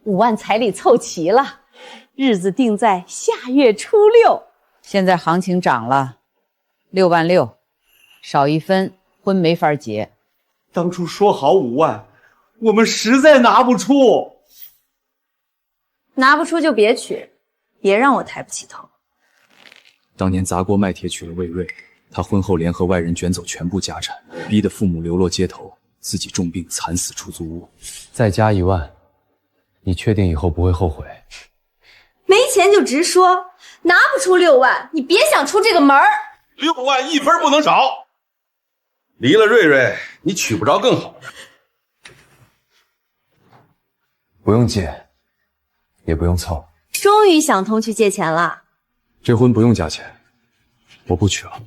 5万彩礼凑齐了，日子定在下月初6。现在行情涨了，6万6，少1分，婚没法结。当初说好5万，我们实在拿不出。拿不出就别娶，别让我抬不起头。当年砸锅卖铁娶了魏瑞，他婚后联合外人卷走全部家产，逼得父母流落街头，自己重病惨死出租屋。再加1万，你确定以后不会后悔？没钱就直说，拿不出6万，你别想出这个门儿。6万1分不能少。离了瑞瑞，你娶不着更好的。不用借，也不用凑。终于想通去借钱了。这婚不用加钱，我不娶了。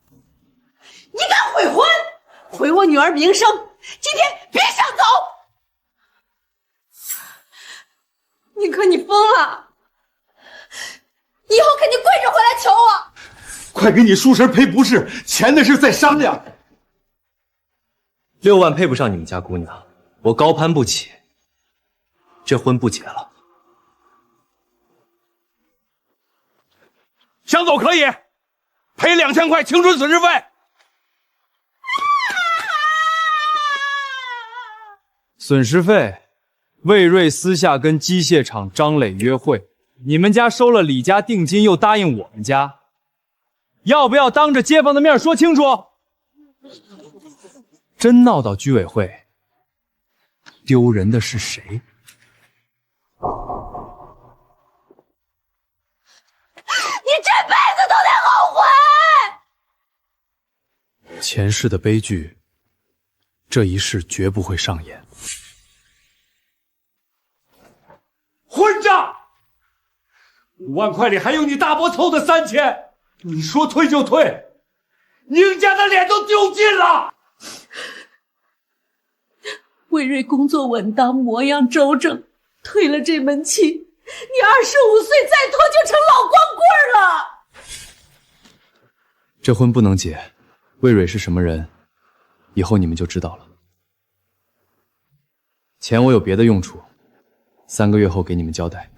你敢毁婚，毁我女儿名声！今天别想走！宁可你疯了，以后肯定跪着回来求我。快给你叔婶赔不是，钱的事再商量。6万配不上你们家姑娘，我高攀不起，这婚不结了。想走可以，赔2000块青春损失费。损失费，魏瑞私下跟机械厂张磊约会，你们家收了李家定金，又答应我们家，要不要当着街坊的面说清楚？真闹到居委会，丢人的是谁？你这辈子都得后悔！前世的悲剧，这一世绝不会上演。混账！5万块里还有你大伯凑的3000，你说退就退，宁家的脸都丢尽了。魏瑞工作稳当，模样周正，退了这门亲，你25岁再拖就成老光棍了。这婚不能结，魏蕊是什么人，以后你们就知道了。钱我有别的用处，3个月后给你们交代。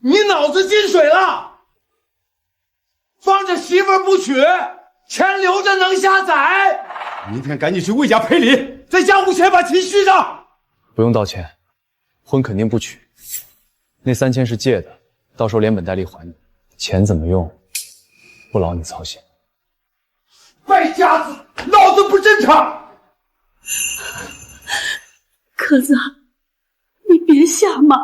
你脑子进水了，放着媳妇儿不娶，钱留着能下崽。明天赶紧去魏家赔礼，再加5000把钱续上。不用道歉，婚肯定不娶。那3000是借的，到时候连本带利还你。钱怎么用，不劳你操心。败家子，脑子不正常。可子，你别下马。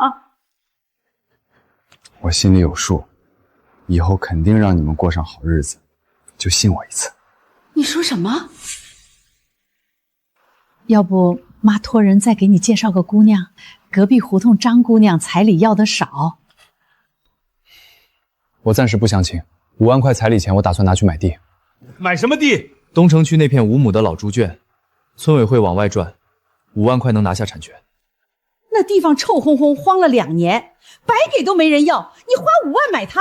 我心里有数，以后肯定让你们过上好日子，就信我一次。你说什么？要不妈托人再给你介绍个姑娘，隔壁胡同张姑娘彩礼要的少。我暂时不相亲，5万块彩礼钱我打算拿去买地。买什么地？东城区那片5亩的老猪圈，村委会往外转，5万块能拿下产权。那地方臭烘烘，荒了2年，白给都没人要，你花5万买它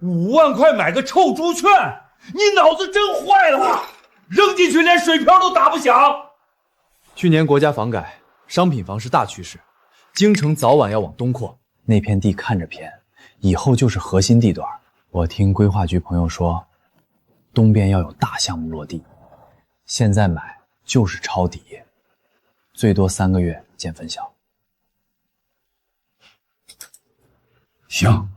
？5万块买个臭猪圈，你脑子真坏了！扔进去连水漂都打不响。去年国家房改，商品房是大趋势，京城早晚要往东扩。那片地看着偏，以后就是核心地段。我听规划局朋友说，东边要有大项目落地，现在买就是抄底，最多3个月见分晓。行，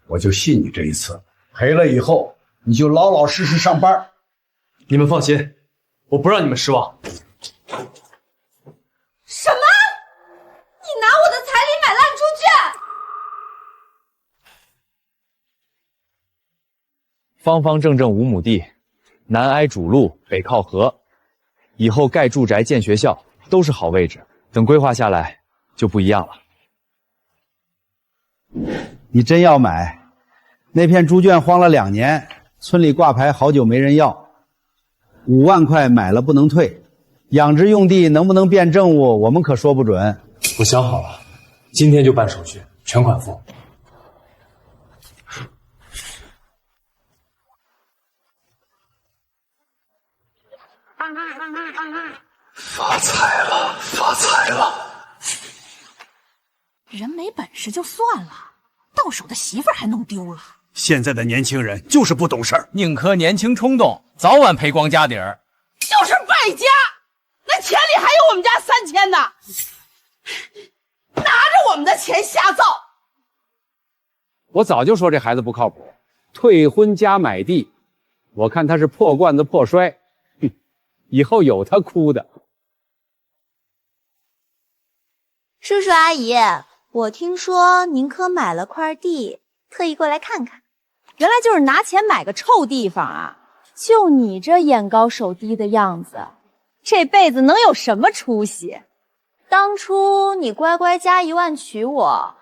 我就信你这一次，赔了以后你就老老实实上班。你们放心，我不让你们失望。什么？你拿我的彩礼买烂猪圈？方方正正5亩地，南挨主路，北靠河，以后盖住宅建学校都是好位置。等规划下来就不一样了。你真要买？那片猪圈荒了2年，村里挂牌好久没人要，5万块买了不能退。养殖用地能不能变政务，我们可说不准。我想好了，今天就办手续，全款付。发财了，发财了！人没本事就算了，到手的媳妇儿还弄丢了。现在的年轻人就是不懂事儿，宁可年轻冲动，早晚赔光家底儿。就是败家，那钱里还有我们家3000呢，拿着我们的钱瞎造。我早就说这孩子不靠谱，退婚加买地，我看他是破罐子破摔，哼，以后有他哭的。叔叔阿姨，我听说宁珂买了块地，特意过来看看。原来就是拿钱买个臭地方啊！就你这眼高手低的样子，这辈子能有什么出息？当初你乖乖加1万娶我，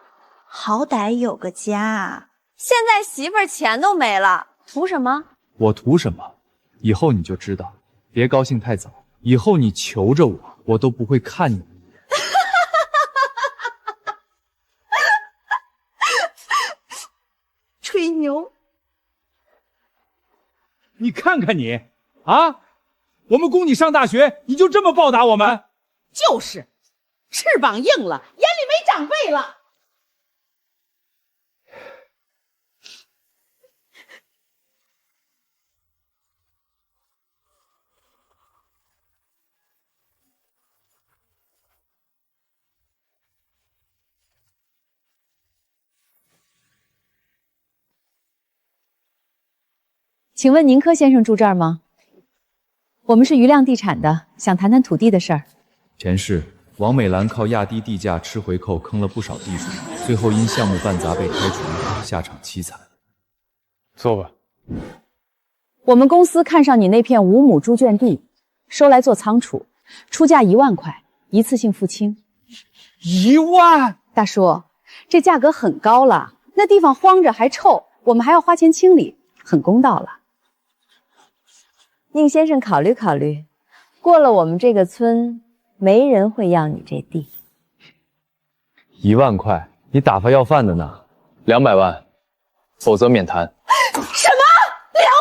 好歹有个家。现在媳妇儿钱都没了，图什么？我图什么？以后你就知道。别高兴太早，以后你求着我，我都不会看你。吹牛！你看看你啊，我们供你上大学，你就这么报答我们？就是，翅膀硬了，眼里没长辈了。请问宁珂先生住这儿吗？我们是余亮地产的，想谈谈土地的事儿。前世王美兰靠压低地价吃回扣，坑了不少地主，最后因项目办砸被开除，下场凄惨。坐吧。我们公司看上你那片5亩猪圈地，收来做仓储，出价1万块，一次性付清。1万？大叔，这价格很高了，那地方荒着还臭，我们还要花钱清理，很公道了。宁先生考虑考虑，过了我们这个村，没人会要你这地。1万块，你打发要饭的呢？200万，否则免谈。什么？200万？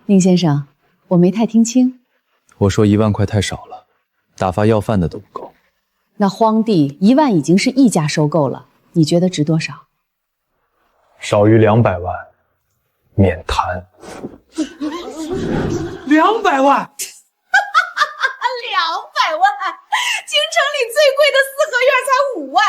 宁先生，我没太听清。我说1万块太少了，打发要饭的都不够。那荒地1万已经是一家收购了，你觉得值多少？少于200万，免谈。200万！200万！京城里最贵的4合院才5万，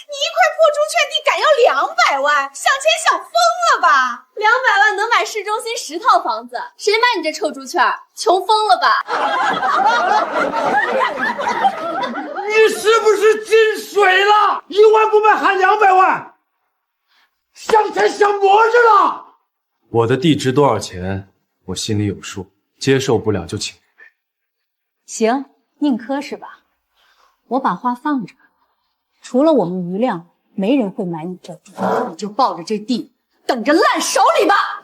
你一块破猪圈地敢要200万，想钱想疯了吧？200万能买市中心10套房子，谁买你这臭猪圈？穷疯了吧？你是不是进水了？1万不卖还200万，想钱想魔怔了。我的地值多少钱，我心里有数，接受不了就请。行，宁珂是吧？我把话放着，除了我们余亮，没人会买你这地，你就抱着这地，等着烂手里吧。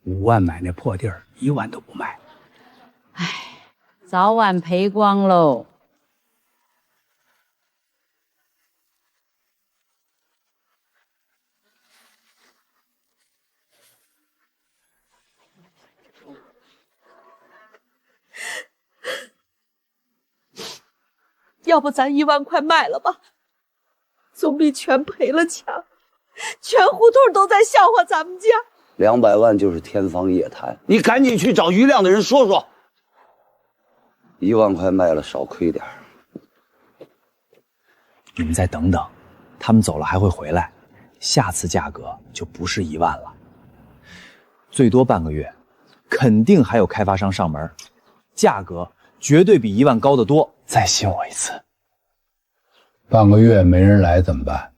5万买那破地儿，1万都不卖。唉，早晚赔光喽。要不咱1万块卖了吧，总比全赔了强。全胡同都在笑话咱们家。200万就是天方夜谭，你赶紧去找余亮的人说说。1万块卖了，少亏点。你们再等等，他们走了还会回来，下次价格就不是1万了，最多半个月，肯定还有开发商上门，价格绝对比1万高得多。再信我一次。半个月没人来怎么办？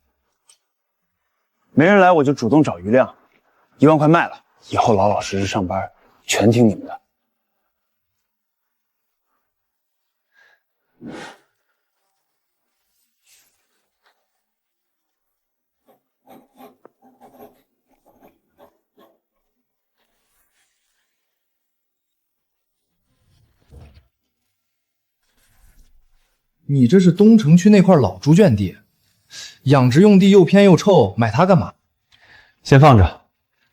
没人来我就主动找余亮，1万块卖了，以后老老实实上班，全听你们的。你这是东城区那块老猪圈地，养殖用地又偏又臭，买它干嘛？先放着，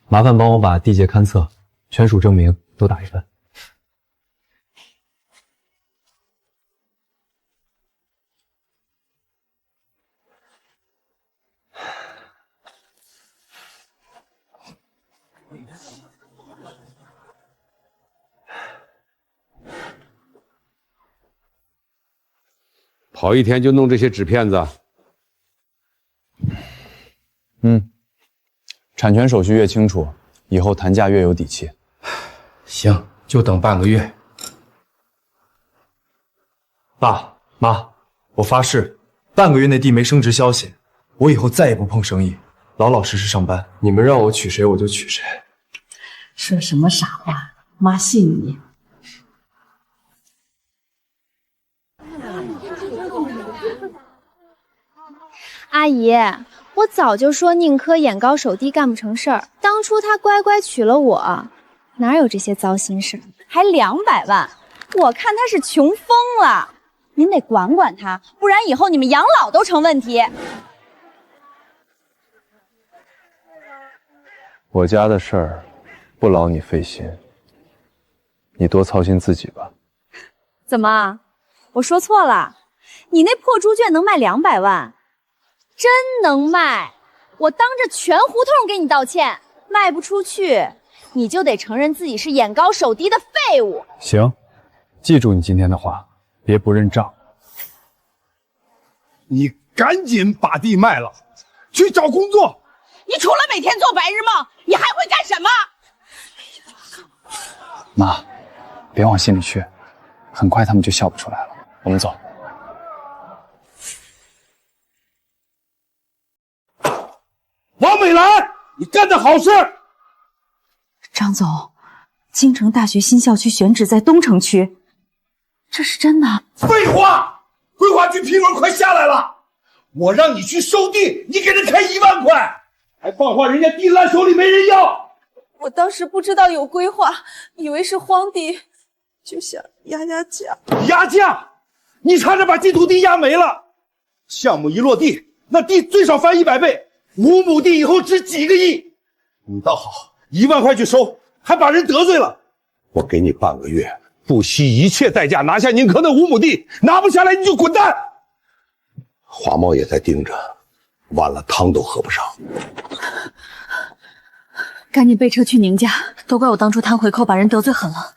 麻烦帮我把地界勘测、权属证明都打一份。跑一天就弄这些纸片子？产权手续越清楚，以后谈价越有底气。行，就等半个月。爸妈，我发誓，半个月内地没升值消息，我以后再也不碰生意，老老实实上班。你们让我娶谁我就娶谁。说什么傻话，妈信你。阿姨，我早就说宁珂眼高手低，干不成事儿。当初他乖乖娶了我，哪有这些糟心事？还200万，我看他是穷疯了。您得管管他，不然以后你们养老都成问题。我家的事儿不劳你费心，你多操心自己吧。怎么？我说错了？你那破猪圈能卖200万？真能卖！我当着全胡同给你道歉。卖不出去，你就得承认自己是眼高手低的废物。行，记住你今天的话，别不认账。你赶紧把地卖了，去找工作。你除了每天做白日梦，你还会干什么？妈，别往心里去，很快他们就笑不出来了。我们走。王美兰，你干的好事！张总，京城大学新校区选址在东城区，这是真的？废话，规划局批文快下来了，我让你去收地，你给人开1万块，还放话人家地烂手里没人要。我当时不知道有规划，以为是荒地，就想压价。压价？你差点把这土地压没了。项目一落地，那地最少翻100倍，5亩地以后值几个亿。你倒好，1万块去收，还把人得罪了。我给你半个月，不惜一切代价拿下宁珂的5亩地，拿不下来你就滚蛋。华茂也在盯着，晚了汤都喝不上。赶紧备车去宁家，都怪我当初贪回扣把人得罪狠了。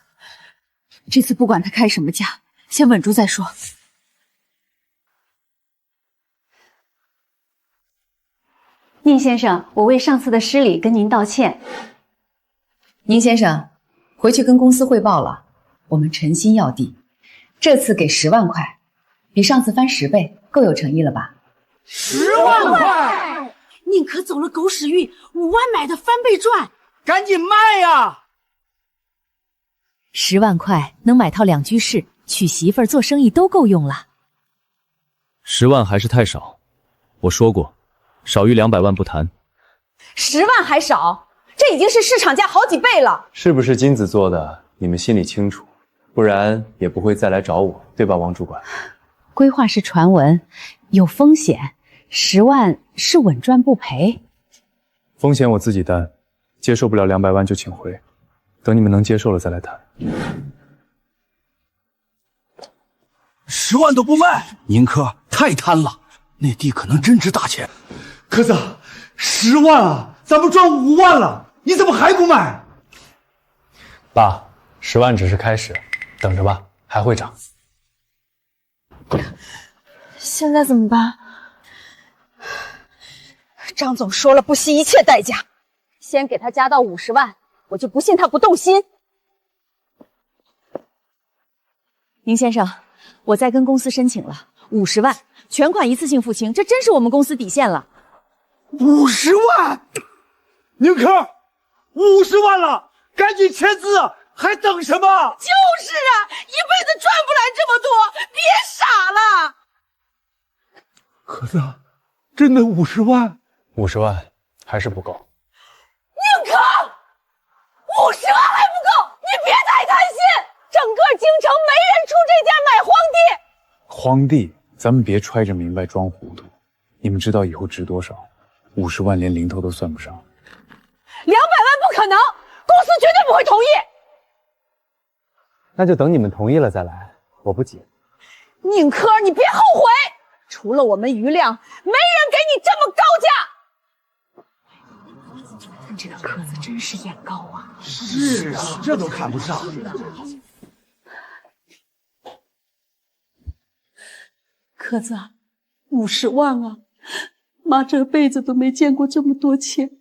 这次不管他开什么价，先稳住再说。宁先生，我为上次的失礼跟您道歉。宁先生，回去跟公司汇报了，我们诚心要地，这次给10万块，比上次翻10倍，够有诚意了吧？10万块！宁可走了狗屎运，5万买的翻倍赚，赶紧卖呀！10万块能买套2居室，娶媳妇儿、做生意都够用了。10万还是太少，我说过，少于200万不谈。10万还少，这已经是市场价好几倍了。是不是金子做的，你们心里清楚，不然也不会再来找我，对吧，王主管？规划是传闻，有风险，10万是稳赚不赔。风险我自己担，接受不了200万就请回，等你们能接受了再来谈。10万都不卖，宁珂太贪了，那地可能真值大钱。可是10万啊，咱们赚5万了，你怎么还不卖？爸，10万只是开始，等着吧，还会涨。现在怎么办？张总说了，不惜一切代价，先给他加到50万，我就不信他不动心。宁先生，我再跟公司申请了50万，全款一次性付清，这真是我们公司底线了。50万，宁珂，50万了，赶紧签字，还等什么？就是啊，一辈子赚不来这么多，别傻了。可是，真的50万？50万还是不够。宁珂，50万还不够，你别太贪心，整个京城没人出这价买荒地。荒地咱们别揣着明白装糊涂。你们知道以后值多少？50万连零头都算不上。200万不可能，公司绝对不会同意。那就等你们同意了再来，我不急。宁珂，你别后悔，除了我们余亮，没人给你这么高价。这个科子真是眼高啊！是啊，这都看不上。科子，50万啊！妈这辈子都没见过这么多钱，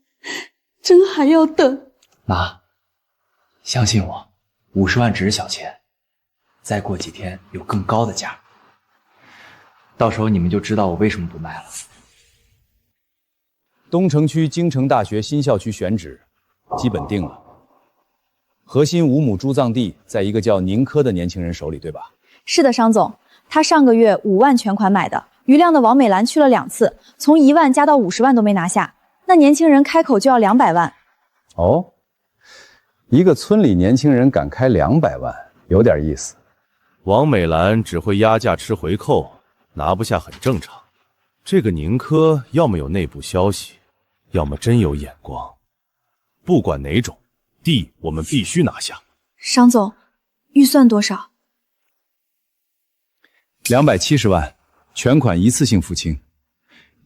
真还要等？妈，相信我，50万只是小钱，再过几天有更高的价，到时候你们就知道我为什么不卖了。东城区京城大学新校区选址基本定了，核心5亩猪葬地在一个叫宁珂的年轻人手里，对吧？是的，商总，他上个月5万全款买的，余亮的王美兰去了2次，从1万加到50万都没拿下。那年轻人开口就要200万。哦，一个村里年轻人敢开200万，有点意思。王美兰只会压价吃回扣，拿不下很正常。这个宁珂要么有内部消息，要么真有眼光。不管哪种，地我们必须拿下。商总，预算多少？270万，全款一次性付清。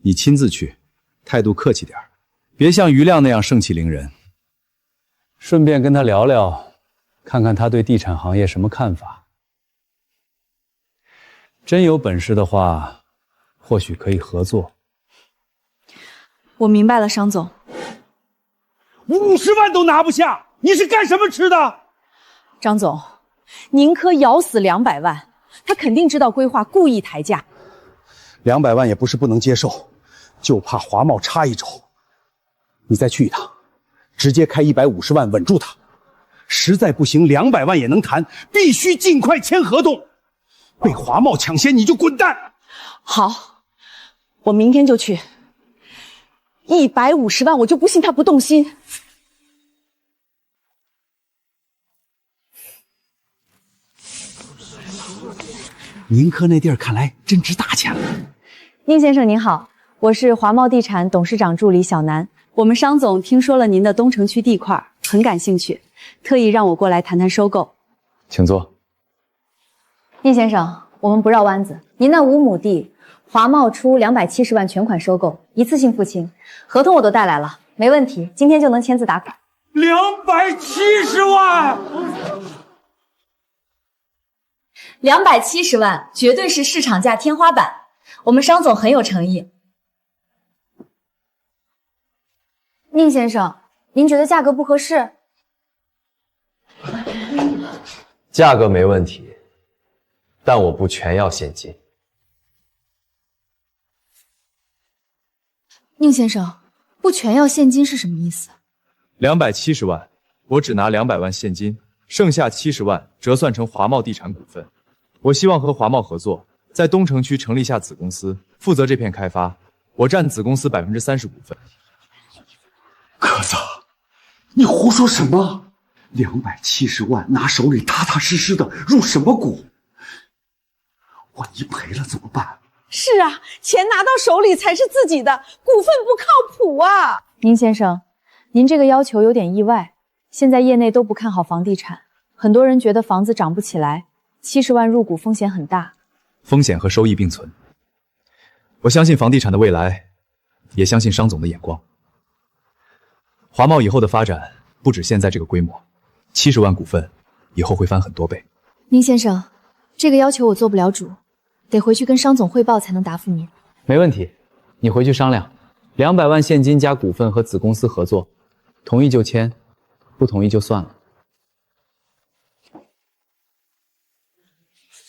你亲自去，态度客气点，别像余亮那样盛气凌人。顺便跟他聊聊，看看他对地产行业什么看法。真有本事的话，或许可以合作。我明白了，商总。50万都拿不下，你是干什么吃的？张总，宁珂咬死200万，他肯定知道规划故意抬价。200万也不是不能接受，就怕华茂插一手。你再去一趟，直接开150万稳住他。实在不行，200万也能谈，必须尽快签合同。被华茂抢先你就滚蛋！好，我明天就去。150万，我就不信他不动心。宁珂那地儿看来真值大钱了。宁先生您好，我是华茂地产董事长助理小南。我们商总听说了您的东城区地块，很感兴趣，特意让我过来谈谈收购。请坐。宁先生，我们不绕弯子，您那5亩地，华茂出270万全款收购，一次性付清，合同我都带来了，没问题，今天就能签字打款。270万！270万绝对是市场价天花板，我们商总很有诚意。宁先生，您觉得价格不合适？价格没问题，但我不全要现金。宁先生，不全要现金是什么意思？270万，我只拿200万现金，剩下70万折算成华茂地产股份。我希望和华茂合作，在东城区成立下子公司，负责这片开发，我占子公司30%股份。珂子，你胡说什么？270万拿手里踏踏实实的入什么股？万一赔了怎么办？是啊，钱拿到手里才是自己的，股份不靠谱啊！宁先生，您这个要求有点意外。现在业内都不看好房地产，很多人觉得房子涨不起来，70万入股风险很大。风险和收益并存。我相信房地产的未来，也相信商总的眼光。华茂以后的发展不止现在这个规模，70万股份以后会翻很多倍。宁先生，这个要求我做不了主，得回去跟商总汇报才能答复您。没问题，你回去商量。200万现金加股份和子公司合作，同意就签，不同意就算了。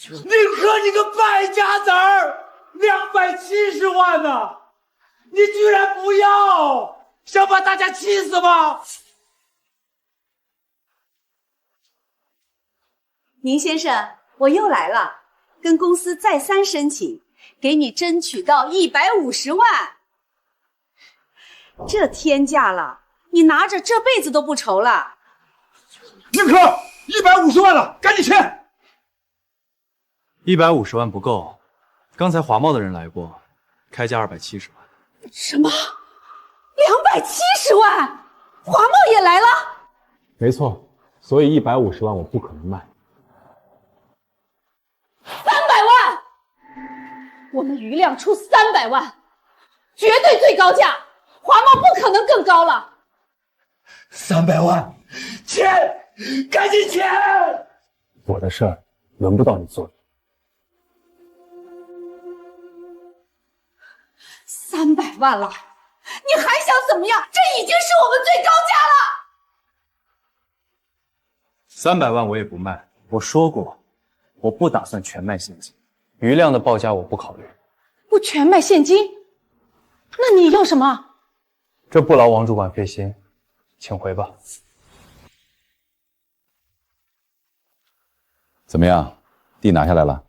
宁珂，你个败家子儿，270万呢，你居然不要！想把大家气死吗？宁先生，我又来了，跟公司再三申请，给你争取到150万。这天价了，你拿着这辈子都不愁了。宁珂，150万了，赶紧签。150万不够，刚才华贸的人来过，开价270万。什么？270万？华贸也来了？没错，所以150万我不可能卖。300万！我们余量出300万，绝对最高价，华贸不可能更高了。300万，钱，赶紧钱！我的事儿轮不到你做。 300万了，你还想怎么样？这已经是我们最高价了。 300万我也不卖，我说过，我不打算全卖现金，余量的报价我不考虑。不全卖现金？那你要什么？这不劳王主管费心，请回吧。怎么样，地拿下来了？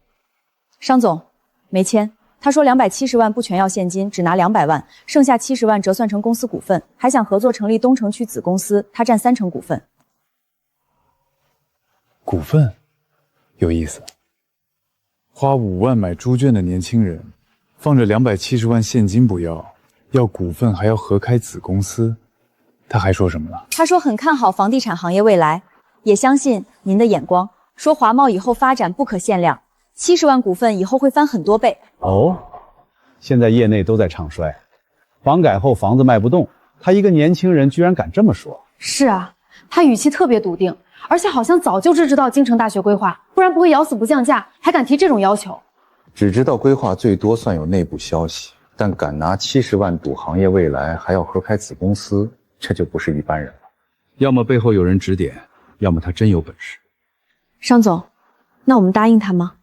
商总没签。 他说270万不全要现金，只拿200万，剩下70万折算成公司股份，还想合作成立东城区子公司，他占30%股份。股份有意思。花5万买猪圈的年轻人，放着270万现金不要，要股份还要合开子公司，他还说什么了？他说很看好房地产行业未来，也相信您的眼光，说华贸以后发展不可限量。 70万股份以后会翻很多倍哦！现在业内都在唱衰，房改后房子卖不动，他一个年轻人居然敢这么说。是啊，他语气特别笃定，而且好像早就知道京城大学规划，不然不会咬死不降价，还敢提这种要求。只知道规划最多算有内部消息，但敢拿70万赌行业未来，还要合开子公司，这就不是一般人了。要么背后有人指点，要么他真有本事。商总，那我们答应他吗？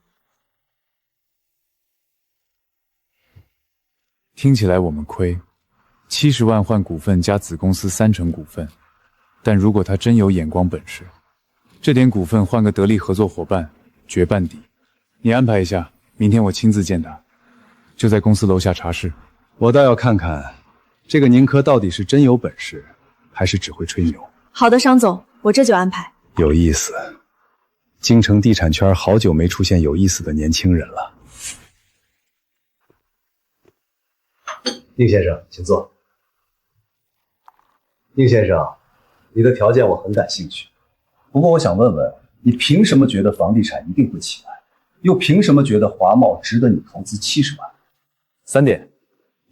听起来我们亏，70万换股份加子公司30%股份，但如果他真有眼光本事，这点股份换个得力合作伙伴，绝半底。你安排一下，明天我亲自见他，就在公司楼下茶室。我倒要看看，这个宁珂到底是真有本事，还是只会吹牛。好的，商总，我这就安排。有意思，京城地产圈好久没出现有意思的年轻人了。 宁先生，请坐。宁先生，你的条件我很感兴趣，不过我想问问，你凭什么觉得房地产一定会起来？又凭什么觉得华贸值得你投资70万？3点：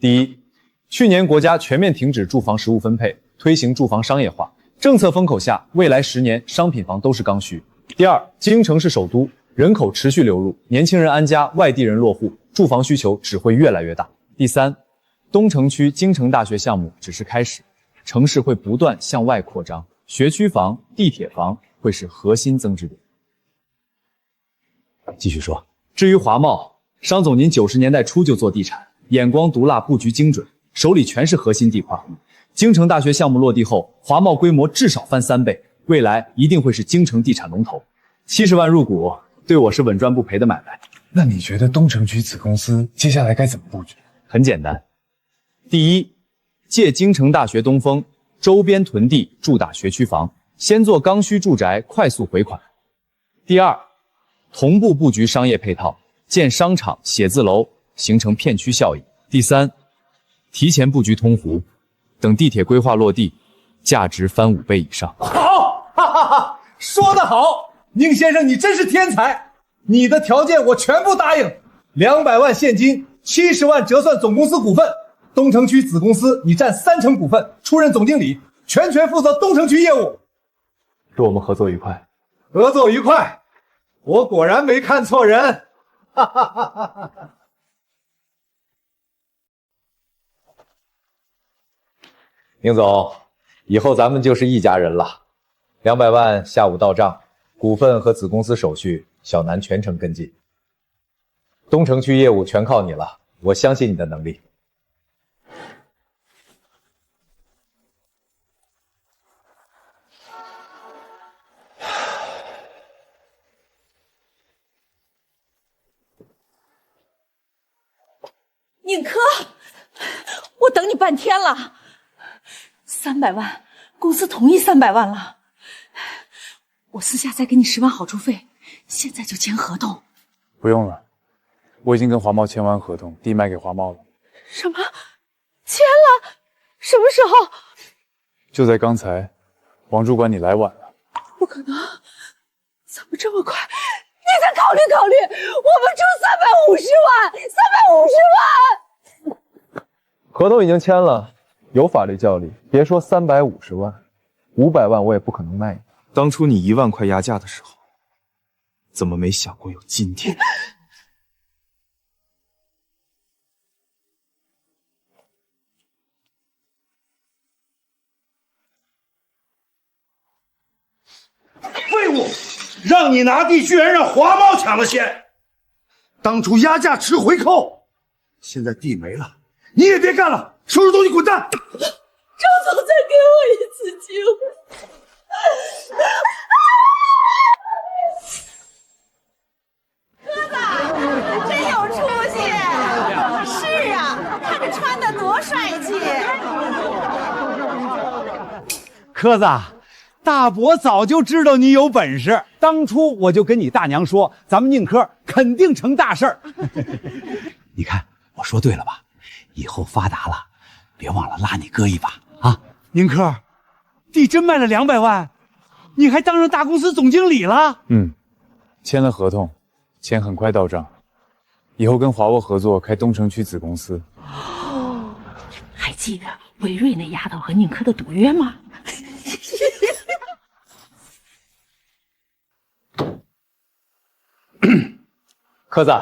第一，去年国家全面停止住房实物分配，推行住房商业化，政策风口下，未来10年商品房都是刚需。第二，京城是首都，人口持续流入，年轻人安家，外地人落户，住房需求只会越来越大。第三， 东城区京城大学项目只是开始，城市会不断向外扩张，学区房、地铁房会是核心增值点。继续说。至于华贸，商总您90年代初就做地产，眼光毒辣，布局精准，手里全是核心地块。京城大学项目落地后，华贸规模至少翻3倍，未来一定会是京城地产龙头。70万入股，对我是稳赚不赔的买卖。那你觉得东城区子公司接下来该怎么布局？很简单。 第一，借京城大学东风，周边囤地筑大学区房，先做刚需住宅，快速回款。第二，同步布局商业配套，建商场、写字楼，形成片区效应。第三，提前布局通湖，等地铁规划落地，价值翻5倍以上。好，哈哈哈，说得好，宁先生你真是天才，你的条件我全部答应，200万现金，70万折算总公司股份。 东城区子公司，你占30%股份，出任总经理，全权负责东城区业务。祝我们合作愉快！合作愉快！我果然没看错人。哈哈哈哈哈！宁总，以后咱们就是一家人了。200万下午到账，股份和子公司手续，小南全程跟进。东城区业务全靠你了，我相信你的能力。 宁珂，我等你半天了。300万，公司同意300万了。我私下再给你10万好处费，现在就签合同。不用了，我已经跟华茂签完合同，地卖给华茂了。什么？签了？什么时候？就在刚才，王主管你来晚了。不可能，怎么这么快？你再考虑考虑，我们出350万，350万。合同已经签了，有法律效力。别说350万，500万我也不可能卖你。当初你1万块压价的时候，怎么没想过有今天？废物！让你拿地，居然让华茂抢了先。当初压价吃回扣，现在地没了，你也别干了，收拾东西滚蛋！周总，再给我一次机会。鸽子，真有出息！是啊，看着穿的多帅气。柯子，大伯早就知道你有本事，当初我就跟你大娘说，咱们宁科肯定成大事儿。你看我说对了吧？以后发达了，别忘了拉你哥一把啊！宁科，地真卖了200万，你还当上大公司总经理了？签了合同，钱很快到账。以后跟华沃合作开东城区子公司。还记得魏瑞那丫头和宁珂的赌约吗？柯子，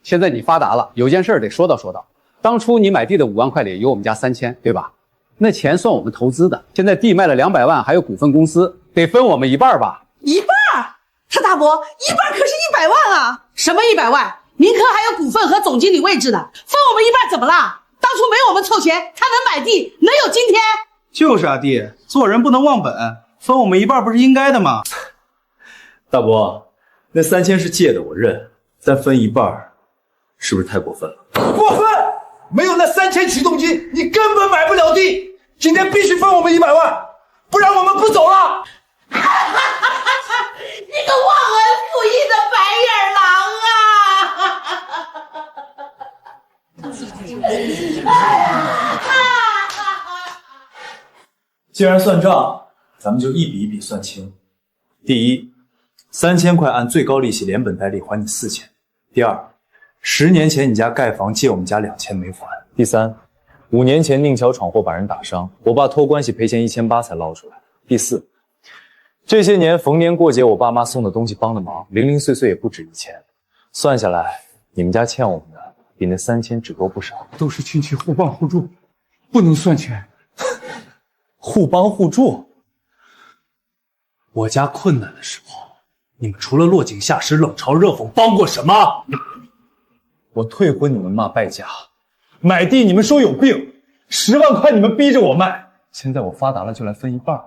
现在你发达了，有件事得说道说道。当初你买地的5万块里有我们家3000，对吧？那钱算我们投资的。现在地卖了200万，还有股份公司，得分我们一半吧？一半？他大伯一半可是100万啊！什么100万？宁珂还有股份和总经理位置呢，分我们一半怎么了？当初没我们凑钱，他能买地，能有今天？就是啊，弟，做人不能忘本，分我们一半不是应该的吗？大伯，那3000是借的，我认，再分一半，是不是太过分了？过分！没有那3000启动金，你根本买不了地。今天必须分我们100万，不然我们不走了。你个忘恩负义的白眼狼啊！既然算账，咱们就一笔一笔算清。第一，3000块按最高利息连本带利还你4000。第二，10年前你家盖房借我们家2000没还。第三，5年前宁桥闯祸把人打伤，我爸托关系赔钱1800才捞出来。第四，这些年逢年过节我爸妈送的东西帮的忙，零零碎碎也不止1000，算下来你们家欠我们的比那3000只多不少。都是亲戚互帮互助，不能算钱。互帮互助？我家困难的时候，你们除了落井下石、冷嘲热讽，帮过什么？我退婚你们骂败家，买地你们说有病，10万块你们逼着我卖，现在我发达了就来分一半。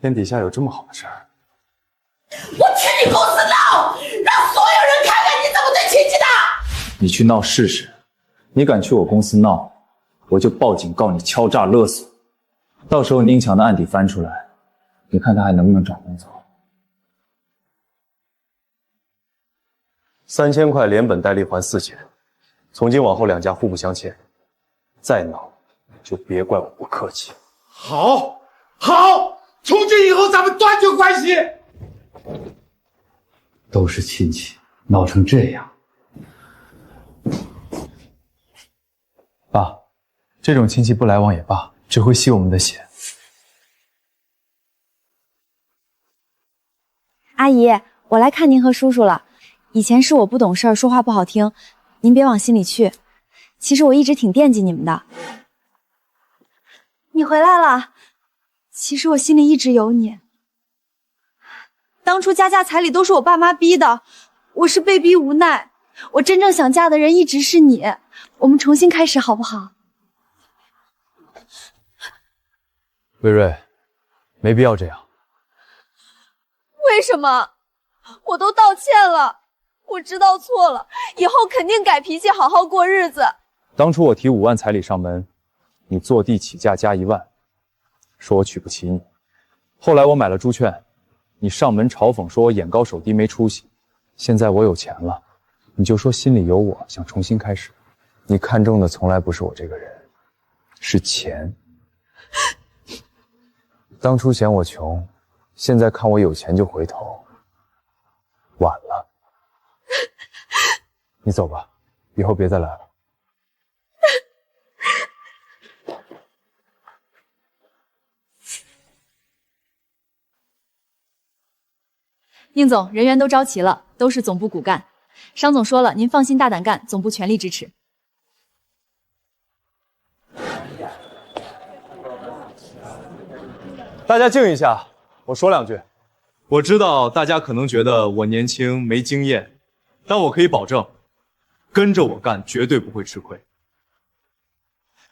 天底下有这么好的事儿？我去你公司闹，让所有人看看你怎么对亲戚的！你去闹试试，你敢去我公司闹，我就报警告你敲诈勒索。到时候宁强的案底翻出来，你看他还能不能找工作？3000块连本带利还4000，从今往后2家互不相欠。再闹，就别怪我不客气。好，好，从今以后咱们断绝关系。都是亲戚，闹成这样。爸，这种亲戚不来往也罢，只会吸我们的血。阿姨，我来看您和叔叔了。以前是我不懂事儿，说话不好听，您别往心里去。其实我一直挺惦记你们的。你回来了，其实我心里一直有你。当初家彩礼都是我爸妈逼的，我是被逼无奈。我真正想嫁的人一直是你，我们重新开始好不好？魏瑞，没必要这样。为什么？我都道歉了，我知道错了，以后肯定改脾气，好好过日子。当初我提5万彩礼上门，你坐地起价加1万，说我娶不起你。后来我买了猪圈，你上门嘲讽说我眼高手低没出息。现在我有钱了，你就说心里有我，想重新开始。你看中的从来不是我这个人，是钱。当初嫌我穷，现在看我有钱就回头，晚了。你走吧，以后别再来了。宁总，人员都招齐了，都是总部骨干。商总说了，您放心大胆干，总部全力支持。大家静一下，我说两句。我知道大家可能觉得我年轻没经验，但我可以保证，跟着我干绝对不会吃亏。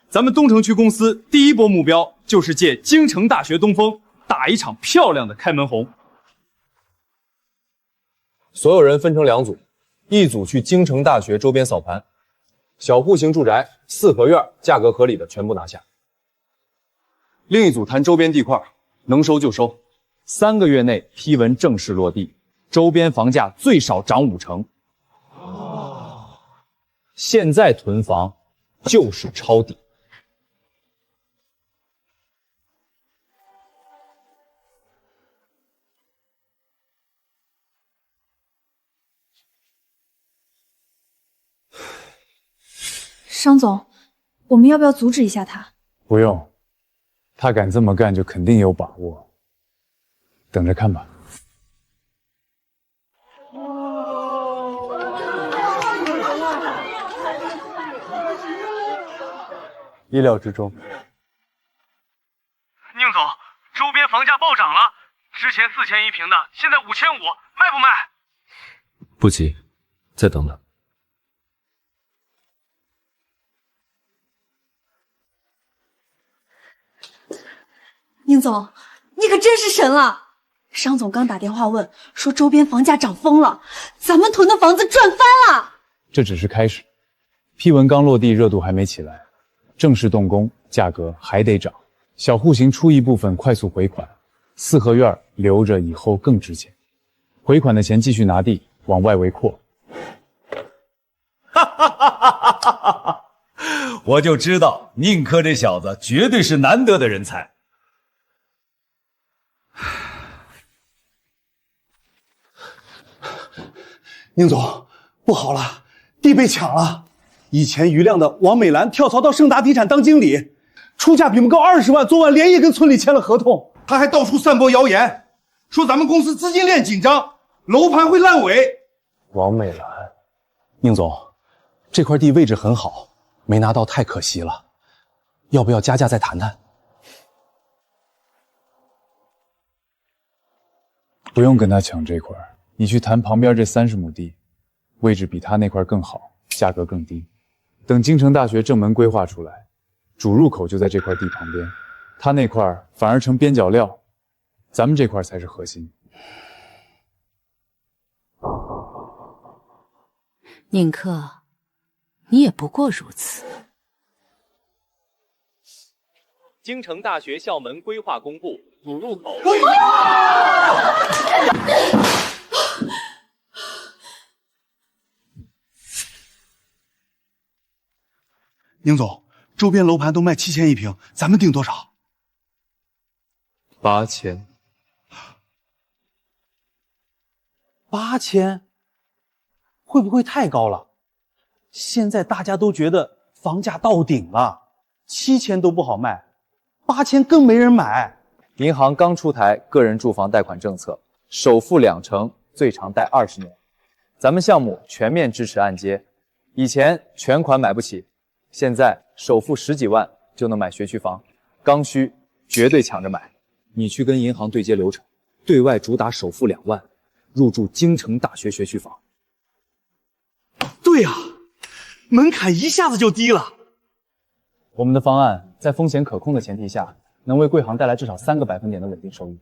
咱们东城区公司第一波目标就是借京城大学东风打一场漂亮的开门红。所有人分成2组，一组去京城大学周边扫盘，小户型住宅、4合院价格合理的全部拿下。另一组谈周边地块，能收就收，3个月内批文正式落地，周边房价最少涨5成。现在囤房就是抄底。商总，我们要不要阻止一下他？不用，他敢这么干，就肯定有把握。等着看吧。意料之中。宁总，周边房价暴涨了，之前4000一平的，现在5500，卖不卖？不急，再等等。宁总，你可真是神了！商总刚打电话问，说周边房价涨疯了，咱们囤的房子赚翻了。这只是开始，批文刚落地，热度还没起来，正式动工，价格还得涨。小户型出一部分快速回款，4合院留着以后更值钱。回款的钱继续拿地往外围扩。我就知道宁珂这小子绝对是难得的人才。宁总，不好了，地被抢了。以前余亮的王美兰跳槽到盛达地产当经理，出价比我们高20万，昨晚连夜跟村里签了合同。他还到处散播谣言，说咱们公司资金链紧张，楼盘会烂尾。王美兰，宁总，这块地位置很好，没拿到太可惜了，要不要加价再谈谈？不用跟他抢这块，你去谈旁边这30亩地，位置比他那块更好，价格更低。等京城大学正门规划出来，主入口就在这块地旁边，他那块反而成边角料，咱们这块才是核心。宁珂，你也不过如此。京城大学校门规划公布，主入口。宁总，周边楼盘都卖7000一平，咱们定多少？8000。8000，会不会太高了？现在大家都觉得房价到顶了，7000都不好卖，8000更没人买。银行刚出台个人住房贷款政策，首付2成，最长贷20年。咱们项目全面支持按揭，以前全款买不起，现在首付10几万就能买学区房，刚需绝对抢着买。你去跟银行对接流程，对外主打首付2万，入住京城大学学区房。对呀，门槛一下子就低了。我们的方案在风险可控的前提下，能为贵行带来至少3个百分点的稳定收益。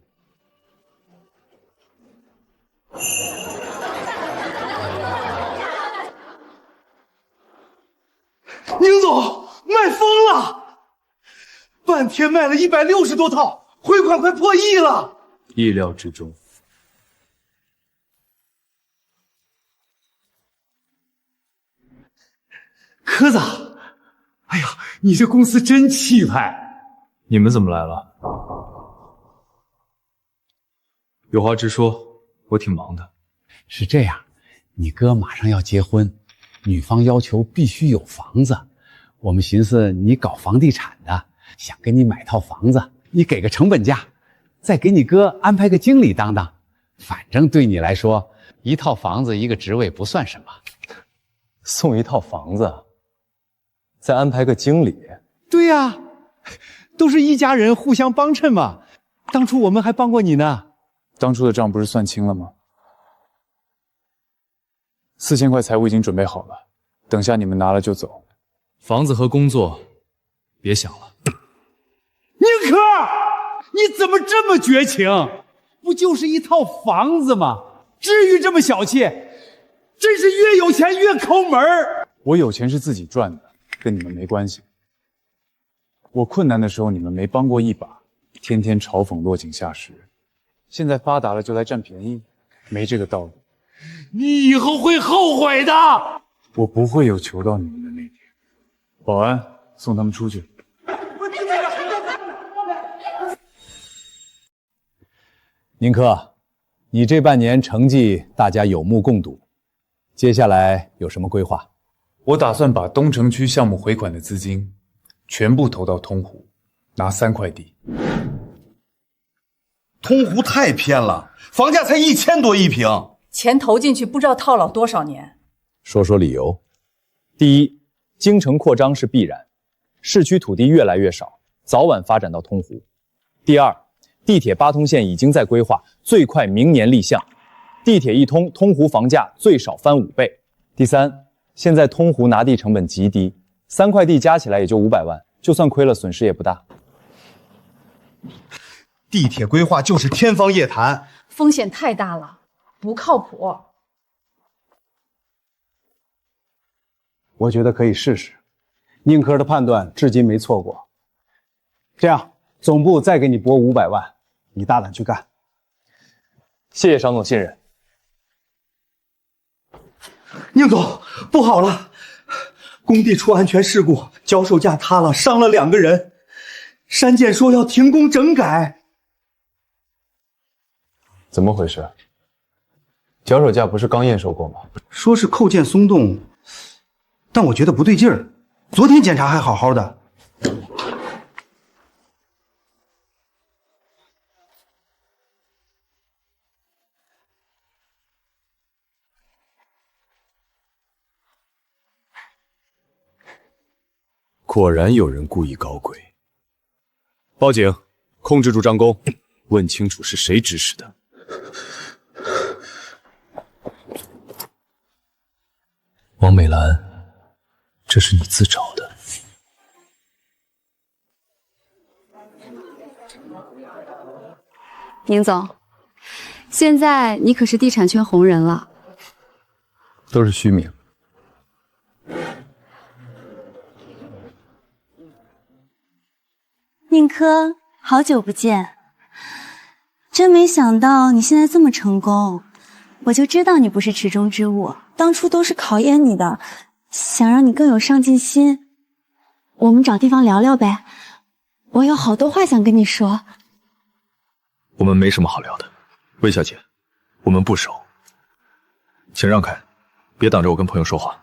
宁总，卖疯了！半天卖了160多套，回款快破亿了。意料之中。科子，哎呀，你这公司真气派。你们怎么来了？有话直说，我挺忙的。是这样，你哥马上要结婚，女方要求必须有房子，我们寻思你搞房地产的，想跟你买套房子，你给个成本价，再给你哥安排个经理当当，反正对你来说，一套房子一个职位不算什么。送一套房子，再安排个经理。对呀，都是一家人，互相帮衬嘛。当初我们还帮过你呢。当初的账不是算清了吗？4000块财务已经准备好了，等下你们拿了就走。房子和工作，别想了。宁可，你怎么这么绝情？不就是一套房子吗？至于这么小气？真是越有钱越抠门儿。我有钱是自己赚的，跟你们没关系。我困难的时候你们没帮过一把，天天嘲讽落井下石。现在发达了就来占便宜，没这个道理。你以后会后悔的。我不会有求到你们的那天。保安，送他们出去。宁珂，你这半年成绩大家有目共睹，接下来有什么规划？我打算把东城区项目回款的资金全部投到通湖，拿3块地。通湖太偏了，房价才1000多一平，钱投进去不知道套牢多少年。说说理由。第一，京城扩张是必然，市区土地越来越少，早晚发展到通湖。第二，地铁8通线已经在规划，最快明年立项。地铁一通，通湖房价最少翻5倍。第三，现在通湖拿地成本极低，3块地加起来也就500万，就算亏了损失也不大。地铁规划就是天方夜谭，风险太大了，不靠谱。我觉得可以试试。宁珂的判断至今没错过。这样，总部再给你拨500万，你大胆去干。谢谢商总信任。宁总，不好了，工地出安全事故，脚手架塌了，伤了2个人。山建说要停工整改。怎么回事？脚手架不是刚验收过吗？说是扣件松动，但我觉得不对劲儿。昨天检查还好好的。果然有人故意搞鬼。报警，控制住张工，问清楚是谁指使的。王美兰，这是你自找的。宁总，现在你可是地产圈红人了。都是虚名。宁珂，好久不见，真没想到你现在这么成功，我就知道你不是池中之物，当初都是考验你的，想让你更有上进心。我们找地方聊聊呗，我有好多话想跟你说。我们没什么好聊的，魏小姐，我们不熟，请让开，别挡着我跟朋友说话。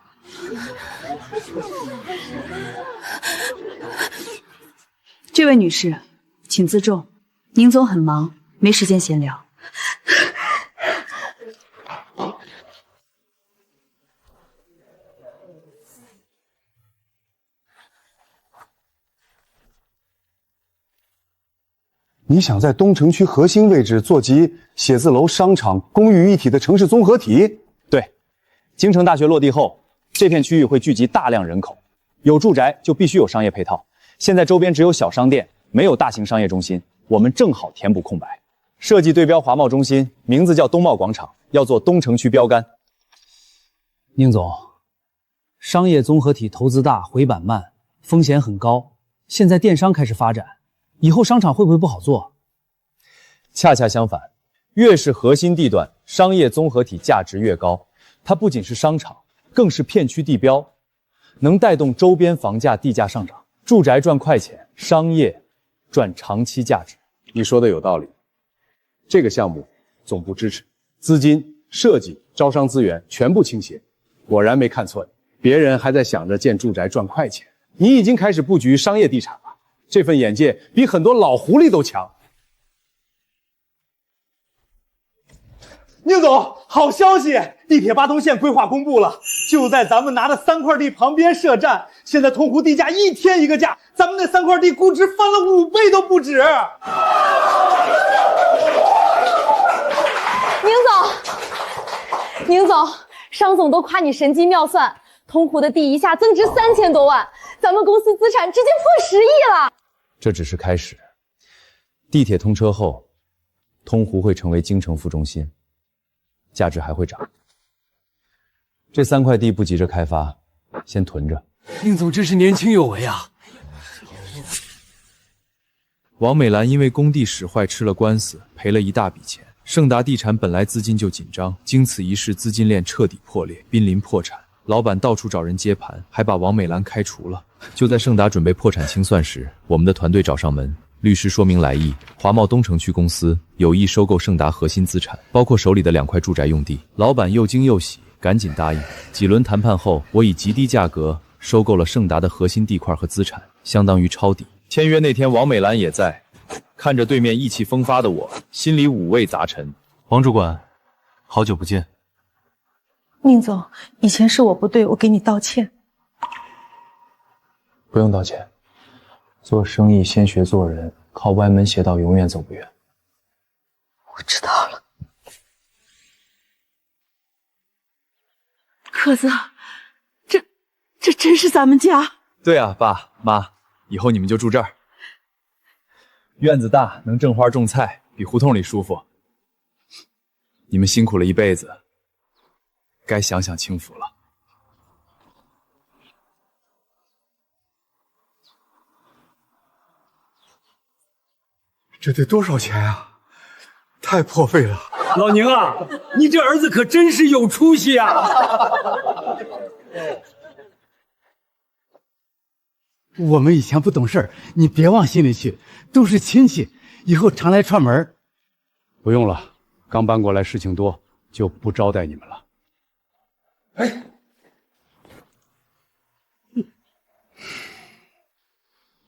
这位女士，请自重，宁总很忙，没时间闲聊。你想在东城区核心位置做集写字楼、商场、公寓一体的城市综合体？对，京城大学落地后，这片区域会聚集大量人口，有住宅就必须有商业配套。现在周边只有小商店，没有大型商业中心，我们正好填补空白。设计对标华贸中心，名字叫东贸广场，要做东城区标杆。宁总，商业综合体投资大，回本慢，风险很高。现在电商开始发展，以后商场会不会不好做？恰恰相反，越是核心地段，商业综合体价值越高。它不仅是商场，更是片区地标。能带动周边房价地价上涨，住宅赚快钱，商业赚长期价值。你说的有道理，这个项目总部支持，资金、设计、招商资源全部倾斜。果然没看错你，别人还在想着建住宅赚快钱，你已经开始布局商业地产了。这份眼界比很多老狐狸都强。宁总，好消息！地铁八通线规划公布了，就在咱们拿的3块地旁边设站。现在通湖地价一天一个价，咱们那3块地估值翻了5倍都不止。宁总，商总都夸你神机妙算，通湖的地一下增值3000多万，咱们公司资产直接破10亿了。这只是开始，地铁通车后，通湖会成为京城副中心，价值还会涨。这3块地不急着开发，先囤着。宁总真是年轻有为啊！王美兰因为工地使坏吃了官司，赔了一大笔钱。盛达地产本来资金就紧张，经此一事，资金链彻底破裂，濒临破产。老板到处找人接盘，还把王美兰开除了。就在盛达准备破产清算时，我们的团队找上门，律师说明来意。华贸东城区公司有意收购盛达核心资产，包括手里的2块住宅用地。老板又惊又喜，赶紧答应。几轮谈判后，我以极低价格收购了盛达的核心地块和资产，相当于抄底。签约那天，王美兰也在。看着对面意气风发的我，心里五味杂陈。王主管，好久不见。宁总，以前是我不对，我给你道歉。不用道歉，做生意先学做人，靠歪门邪道永远走不远。我知道了。可子，这真是咱们家？对啊，爸妈，以后你们就住这儿。院子大，能种花种菜，比胡同里舒服。你们辛苦了一辈子，该享享清福了。这得多少钱啊？太破费了！老宁啊，你这儿子可真是有出息啊！我们以前不懂事，你别往心里去，都是亲戚，以后常来串门。不用了，刚搬过来事情多，就不招待你们了。哎，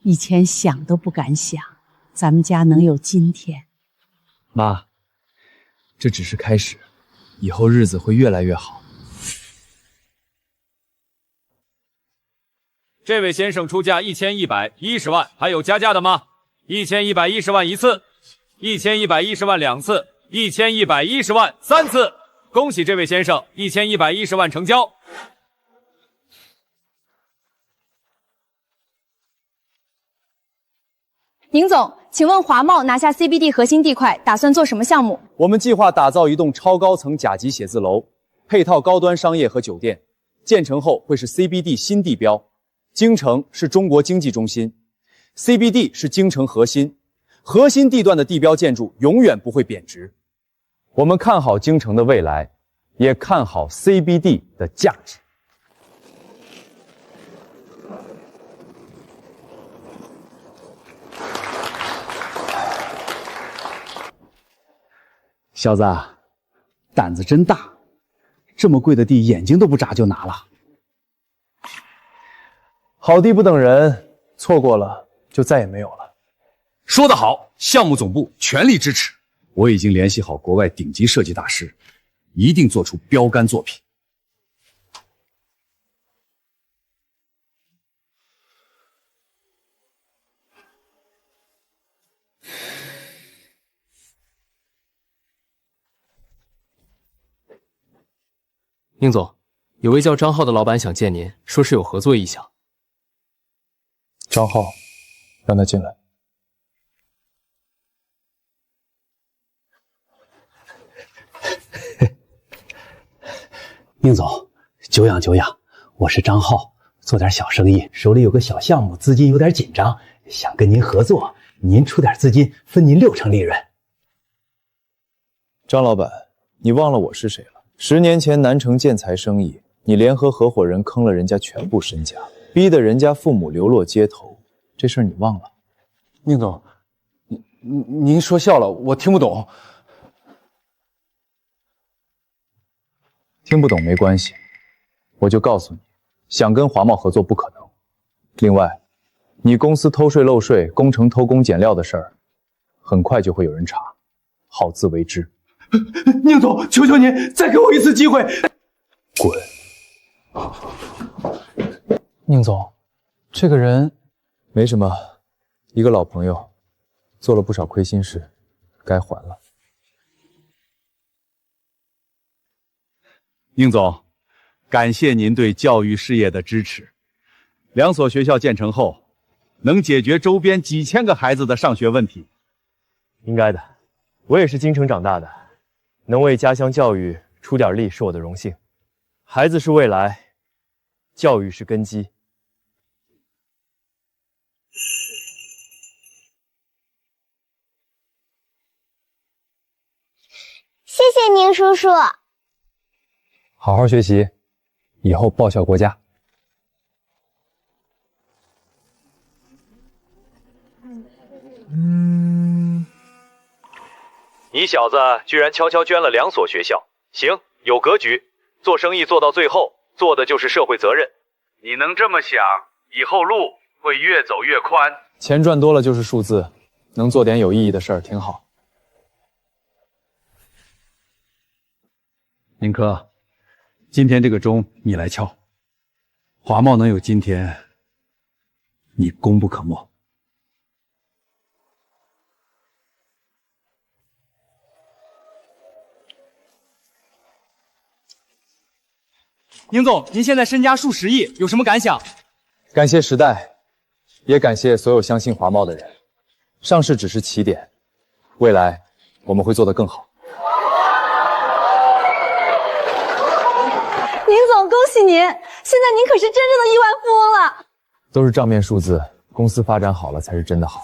以前想都不敢想，咱们家能有今天。妈，这只是开始，以后日子会越来越好。这位先生出价1110万，还有加价的吗？1110万一次，1110万2次，1110万3次。恭喜这位先生，1110万成交。宁总，请问华贸拿下 CBD 核心地块，打算做什么项目？我们计划打造一栋超高层甲级写字楼，配套高端商业和酒店，建成后会是 CBD 新地标。京城是中国经济中心 ，CBD 是京城核心，核心地段的地标建筑永远不会贬值。我们看好京城的未来，也看好 CBD 的价值。小子，胆子真大，这么贵的地，眼睛都不眨就拿了。好地不等人，错过了就再也没有了。说得好，项目总部全力支持。我已经联系好国外顶级设计大师，一定做出标杆作品。宁总，有位叫张浩的老板想见您，说是有合作意向。张浩，让他进来。宁总，久仰久仰，我是张浩，做点小生意，手里有个小项目，资金有点紧张，想跟您合作，您出点资金，分您60%利润。张老板，你忘了我是谁了？10年前南城建材生意，你联合合伙人坑了人家全部身家，逼得人家父母流落街头，这事儿你忘了？宁总，您说笑了，我听不懂。听不懂没关系，我就告诉你，想跟华贸合作不可能。另外，你公司偷税漏税、工程偷工减料的事儿，很快就会有人查，好自为之。宁总，求求您再给我一次机会。滚！宁总，这个人没什么，一个老朋友，做了不少亏心事，该还了。宁总，感谢您对教育事业的支持。2所学校建成后，能解决周边几千个孩子的上学问题。应该的，我也是京城长大的，能为家乡教育出点力是我的荣幸。孩子是未来，教育是根基。谢谢宁叔叔。好好学习，以后报效国家。你小子居然悄悄捐了2所学校，行，有格局。做生意做到最后，做的就是社会责任。你能这么想，以后路会越走越宽。钱赚多了就是数字，能做点有意义的事儿挺好。宁珂，今天这个钟你来敲。华贸能有今天，你功不可没。宁总，您现在身家数10亿，有什么感想？感谢时代，也感谢所有相信华贸的人。上市只是起点，未来我们会做得更好。宁总，恭喜您！现在您可是真正的亿万富翁了。都是账面数字，公司发展好了才是真的好。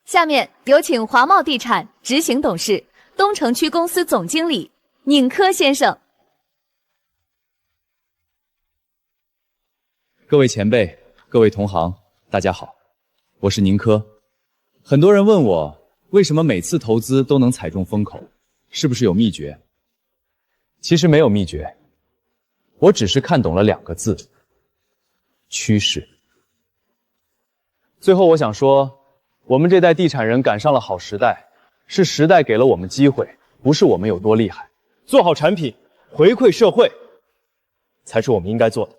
下面有请华贸地产执行董事、东城区公司总经理宁珂先生。各位前辈，各位同行，大家好，我是宁珂。很多人问我，为什么每次投资都能踩中风口，是不是有秘诀？其实没有秘诀，我只是看懂了2个字：趋势。最后我想说，我们这代地产人赶上了好时代，是时代给了我们机会，不是我们有多厉害。做好产品，回馈社会，才是我们应该做的。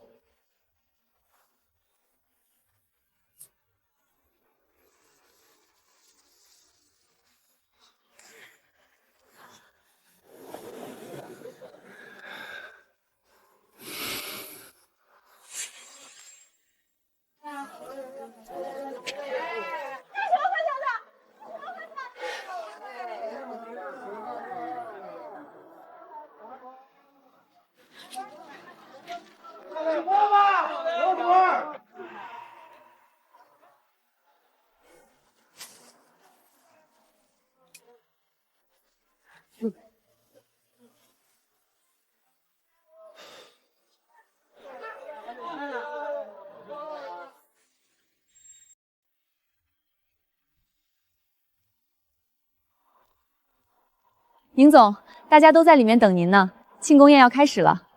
宁总，大家都在里面等您呢，庆功宴要开始了。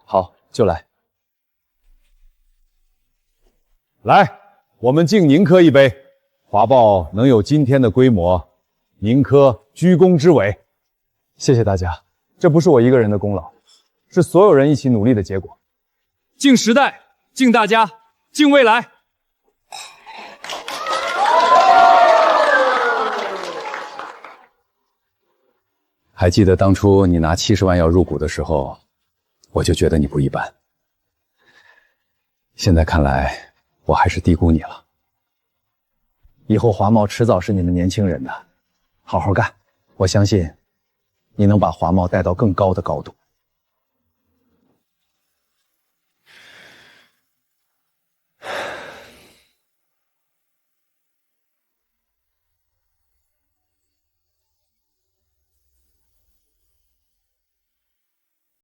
好，就来。来，我们敬宁珂一杯。华贸能有今天的规模，宁珂居功至伟。谢谢大家，这不是我一个人的功劳，是所有人一起努力的结果。敬时代，敬大家，敬未来。还记得当初你拿70万要入股的时候，我就觉得你不一般。现在看来，我还是低估你了。以后华贸迟早是你们年轻人的，好好干，我相信你能把华贸带到更高的高度。